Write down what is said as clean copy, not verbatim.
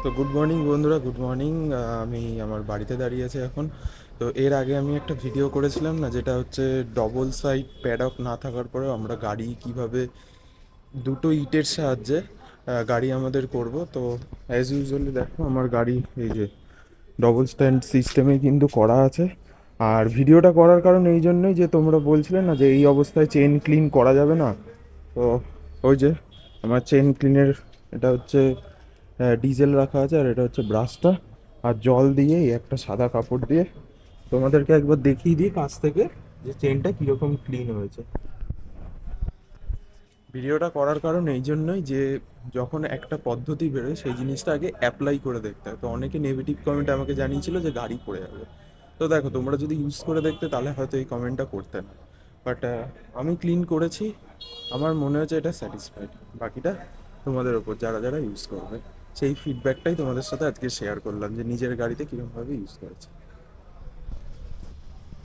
তো good morning বন্ধুরা, good morning. আমি আমার বাড়িতে দাঁড়িয়ে আছি এখন। তো এর আগে আমি একটা ভিডিও করেছিলাম না, যেটা হচ্ছে ডবল সাইড প্যাডক না থাকার পরেও আমরা গাড়ি কিভাবে দুটো ইটের সাহায্যে গাড়ি আমাদের করব। তো অ্যাজ ইউজুয়ালি দেখো আমার গাড়ি এই যে ডবল স্ট্যান্ড সিস্টেমে কিন্তু করা আছে। আর ভিডিওটা করার কারণ এই জন্যই যে তোমরা বলছিলে না যে এই অবস্থায় চেন ক্লিন করা যাবে না। তো ওই যে আমার চেন ক্লিনের এটা হচ্ছে ডিজেল রাখা আছে, আর এটা হচ্ছে ব্রাশটা। আর জল দিয়ে এই একটা সাদা কাপড় দিয়ে তোমাদেরকে একবার দেখিয়ে দিই কাছ থেকে যে চেনটা কীরকম ক্লিন হয়েছে। ভিডিওটা করার কারণ এই জন্যই যে যখন একটা পদ্ধতি বেরোয় সেই জিনিসটা আগে অ্যাপ্লাই করে দেখতে হয়। তো অনেকে নেগেটিভ কমেন্ট আমাকে জানিয়েছিল যে গাড়ি পড়ে যাবে। তো দেখো, তোমরা যদি ইউজ করে দেখতে তাহলে হয়তো এই কমেন্টটা করতে না। বাট আমি ক্লিন করেছি, আমার মনে হচ্ছে এটা স্যাটিসফাইড। বাকিটা তোমাদের ওপর, যারা যারা ইউজ করবে। সেই ফিডব্যাকটাই তোমাদের সাথে আজকে শেয়ার করলাম যে নিজের গাড়িতে কীরকমভাবে ইউজ করেছে।